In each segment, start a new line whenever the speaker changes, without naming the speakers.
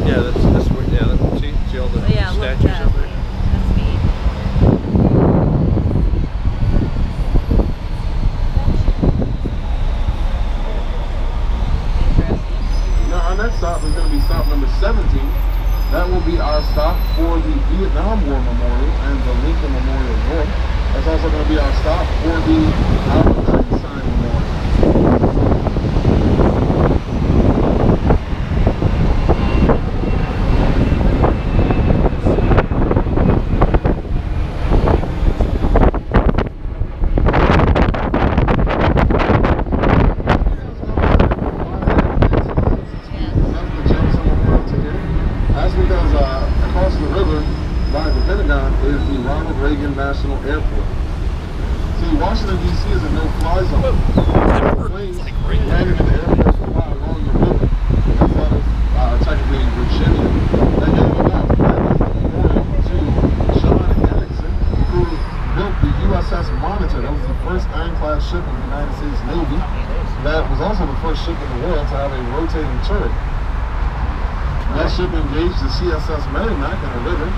Yeah, that's this way. Yeah, see all the statues up there.
That's neat.
Now our next stop is going to be stop number 17. That will be our stop for the Vietnam War Memorial and the Lincoln Memorial North. That's also going to be our stop for the Albert Einstein Memorial. National Airport. See, Washington, D.C. is a no-fly zone. Planes landing in the airport fly along the river. That's out of technically Virginia. That gave a lot of memorial to John Erickson, who built the USS Monitor. That was the first ironclad ship in the United States Navy. That was also the first ship in the world to have a rotating turret. That ship engaged the CSS Merrimack in a river.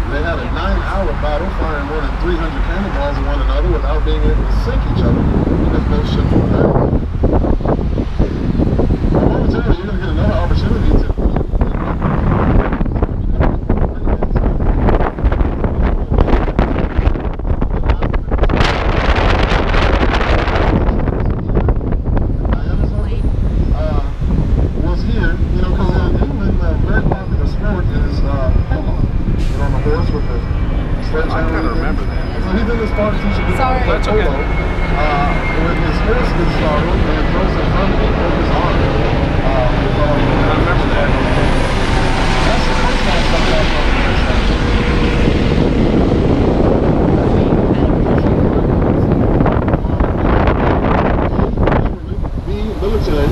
They had a 9-hour battle, firing more than 300 cannonballs at one another without being able to sink each other because both ships were down. Momentarily, you're going to get another opportunity to was here, you know, because in England, a very popular sport is polo. On the horse with the sledgehammer.
I kind of remember that.
So he's in this park teaching people how to play
That's
polo.
okay.
When his horse gets startled and throws in front of him, broke his arm.
I remember that.
That's the first time something else on the military.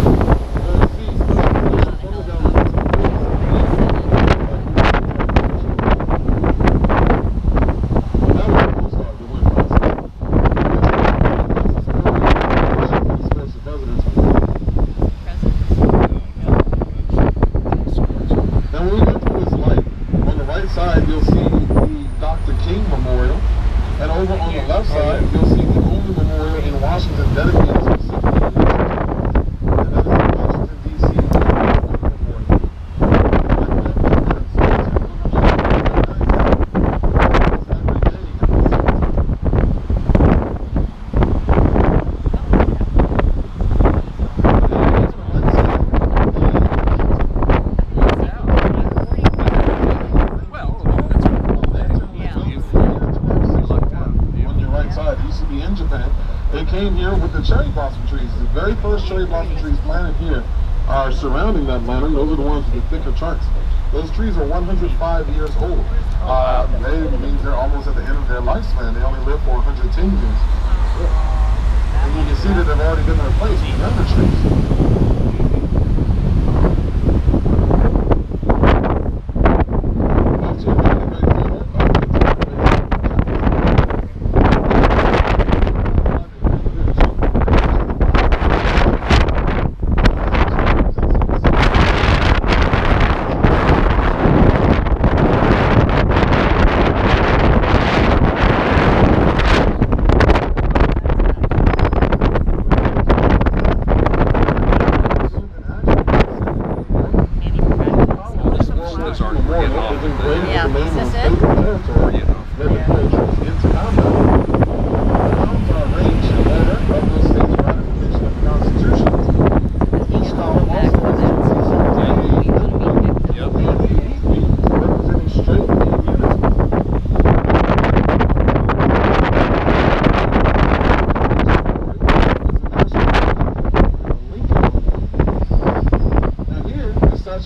Cherry blossom trees planted here are surrounding that mountain. Those are the ones with the thicker trunks. Those trees are 105 years old. They means they're almost at the end of their lifespan. They only live for 110 years. And you can see that they've already been replaced with younger trees.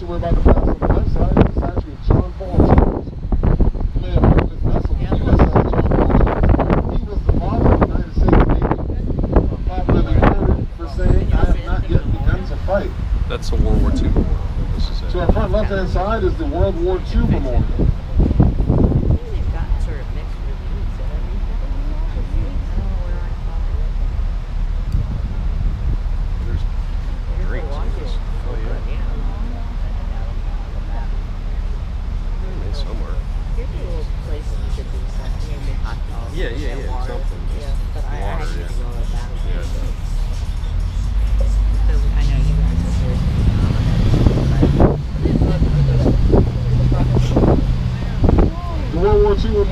We're about to pass on the left side is the statue of John Paul Jones. You may have heard of this vessel, the USS John Paul Jones. He was the father of the United States Navy, popularly quoted for saying, "I have not yet begun to fight."
That's the World War II memorial. This is it.
To our front left-hand side is the World War II memorial.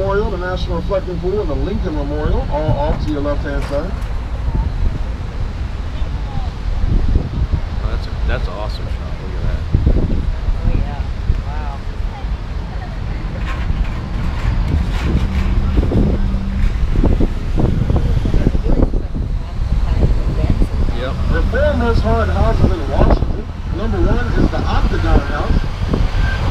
Memorial, the National Reflecting Pool, and the Lincoln Memorial, all off to your left-hand side.
Oh, that's an awesome shot. Look at that.
Oh yeah. Wow.
Yep.
The four most haunted houses in Washington. Number 1 is the Octagon House,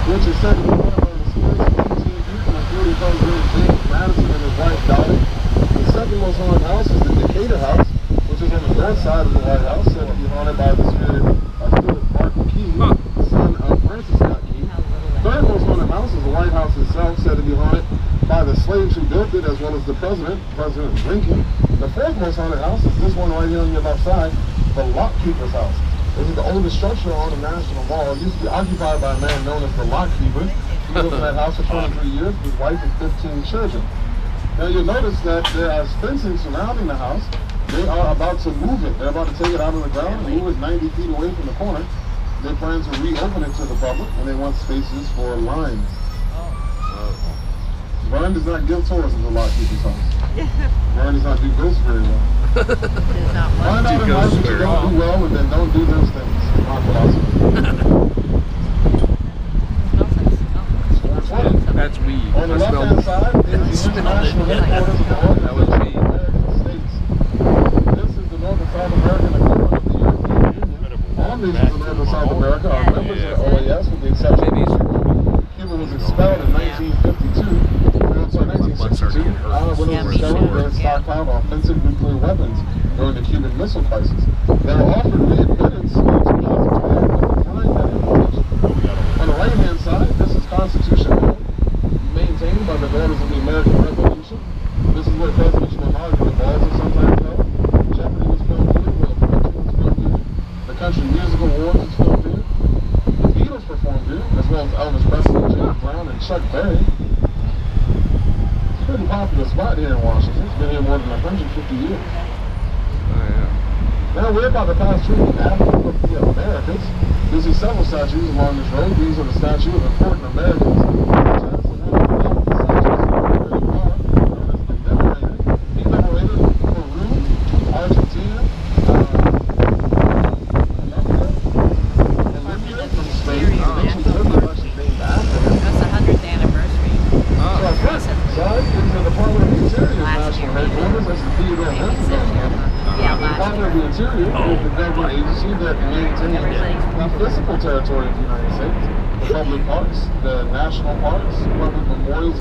which is said to be one of the scariest 18 people, including President James Madison and his wife Dolly. The second most haunted house is the Decatur House, which is on the north side of the White House, said to be haunted by the spirit of Martin Key, the son of Francis Scott Key. Third most haunted house is the White House itself, said to be haunted by the slaves who built it, as well as the President Lincoln. The fourth most haunted house is this one right here on your left side, the Lock Keeper's house. This is the oldest structure on the National Mall. It used to be occupied by a man known as the Lock Keeper. He lived in that house for 23 years with his wife and 15 children. Now you'll notice that there is fencing surrounding the house. They are about to move it. They're about to take it out of the ground and move it 90 feet away from the corner. They plan to reopen it to the public, and they want spaces for lines. Vern does not give tours of the Lock Keeper's house. Vern does not do ghosts very well. Find out in life that you don't do well, and then don't do those things. My philosophy.
That's weed.
On the left-hand side is the international headquarters of the Organization of American States. This is the North and South American equivalent of the European Union. All nations of North and South America are members of the OAS, with the exception of Cuba. Cuba was expelled in 1952. So 1962, when it was discovered they had stockpiled offensive nuclear weapons during the Cuban Missile Crisis. They were offered readmittance in 2012, but declined that invitation. On the right-hand side, this is Constitution Hill, maintained by the Daughters of the American Revolution. This is where presidential inaugural balls are sometimes held. Jeopardy was filmed here, Will Fortune was filmed here. The Country Music Awards was filmed here. The Beatles performed here, as well as Elvis Presley, James Brown, and Chuck Berry. Pretty popular spot here in Washington. It's been here more than 150 years.
Oh, yeah.
Now we're about to pass through the Avenue of the Americas. You'll see several statues along this road. These are the statues of important Americans. He liberated Peru, Argentina, Bolivia from Spain.
That's the 100th anniversary.
These are the Department of the Interior National Headquarters. That's the Theodore Roosevelt. The Department of the Interior is the government agency that maintains the physical territory of the United States, the public parks, the national parks, public memorials, and